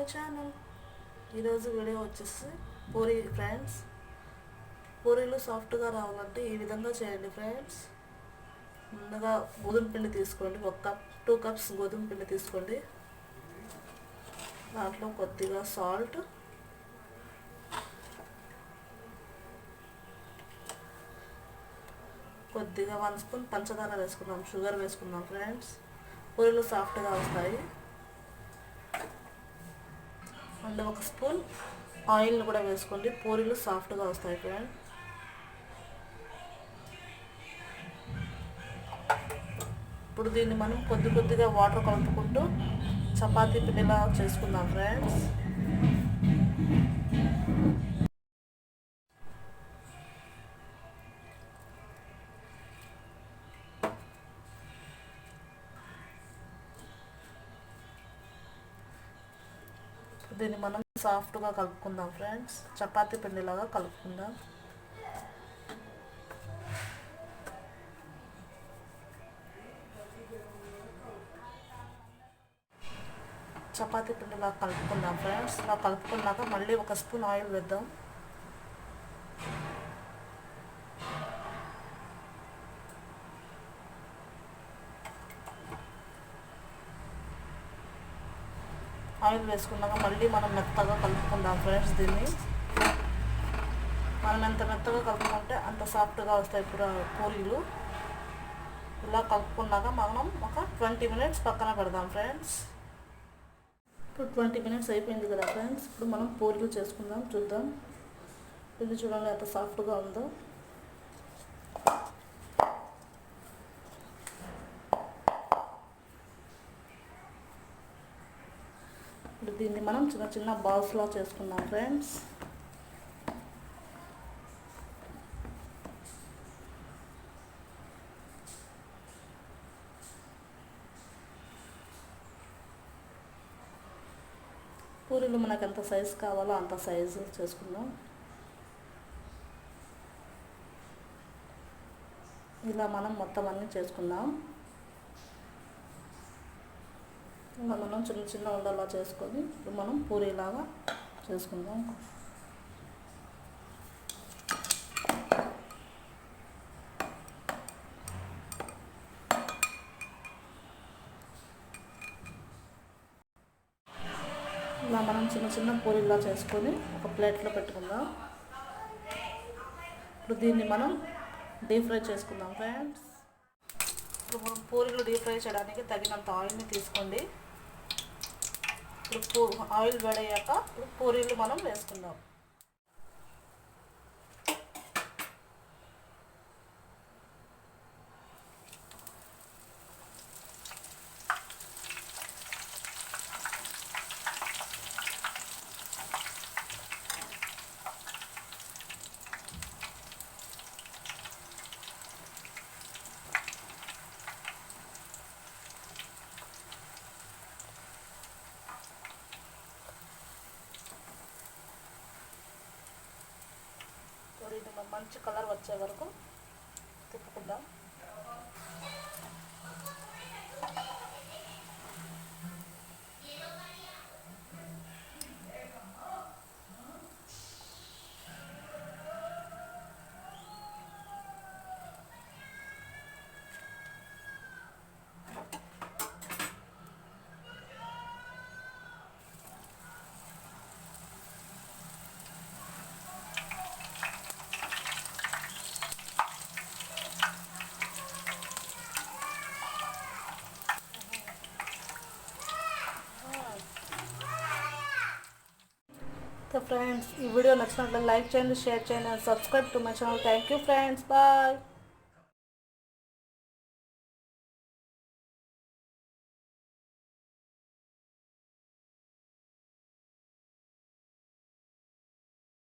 My channel. ఈరోజు video వచ్చేసి Puri friends. పూరీలు సాఫ్ట్గా రావాలంటే ఈ విధంగా చేయండి ఫ్రెండ్స్. ముందుగా గోధుమ పిండి తీసుకోండి, 2 కప్స్ గోధుమ పిండి తీసుకోండి. దాంట్లో కొద్దిగా సాల్ట్, కొద్దిగా 1 స్పూన్ పంచదార వేసుకుందాం, షుగర్ వేసుకుందాం ఫ్రెండ్స్. పూరీలు సాఫ్ట్గా వస్తాయి. అండ్ 1 స్పూన్ ఆయిల్ని కూడా వేసుకోండి, పూరీలు సాఫ్ట్గా వస్తాయి ఫ్రెండ్స్. ఇప్పుడు దీన్ని మనం కొద్దిగా వాటర్ కలుపుకుంటూ చపాతీ పిండిలా చేసుకుందాం ఫ్రెండ్స్. దీన్ని మనం సాఫ్ట్గా కలుపుకుందాం ఫ్రెండ్స్, చపాతీ పిండిలాగా కలుపుకుందాం. చపాతీ పిండిలాగా కలుపుకుందాం ఫ్రెండ్స్. ఇలా కలుపుకున్నాక మళ్ళీ 1 స్పూన్ ఆయిల్ వేద్దాం. ఆయిల్ వేసుకున్నాక మళ్ళీ మనం మెత్తగా కలుపుకుందాం ఫ్రెండ్స్. దీన్ని మనం ఎంత మెత్తగా కలుపుకుంటే అంత సాఫ్ట్గా వస్తాయి పూరీలు. ఇలా కలుపుకున్నాక మనం ఒక 20 మినిట్స్ పక్కన పెడదాం ఫ్రెండ్స్. ఇప్పుడు 20 మినిట్స్ అయిపోయింది కదా ఫ్రెండ్స్. ఇప్పుడు మనం పూరీలు చేసుకుందాం, చూద్దాం. ఇది చూడండి ఎంత సాఫ్ట్గా ఉందో. ఇప్పుడు దీన్ని మనం చిన్న బాల్స్లా చేసుకుందాం ఫ్రెండ్స్. పూరీలు మనకు ఎంత సైజు కావాలో అంత సైజు చేసుకుందాం. ఇలా మనం మొత్తం అన్నీ చేసుకుందాం. ఇలా మనం చిన్న ఉండలా చేసుకొని ఇప్పుడు మనం పూరీలాగా చేసుకుందాం. ఇలా మనం చిన్న పూరీలా చేసుకొని ఒక ప్లేట్లో పెట్టుకుందాం. ఇప్పుడు దీన్ని మనం డీప్ ఫ్రై చేసుకుందాం ఫ్రెండ్స్. ఇప్పుడు మనం పూరీలు డీప్ ఫ్రై చేయడానికి తగినంత ఆయిల్ని తీసుకోండి. ఇప్పుడు ఆయిల్ వేడయ్యాక పూరీలు మనం వేసుకుందాం. ఇది మంచి కలర్ వచ్చే వరకు తిప్పుకుందాం. So friends, ఈ వీడియో నచ్చినట్లయితే లైక్ చేయండి, షేర్ చేయండి, subscribe to my channel. Thank you friends, bye.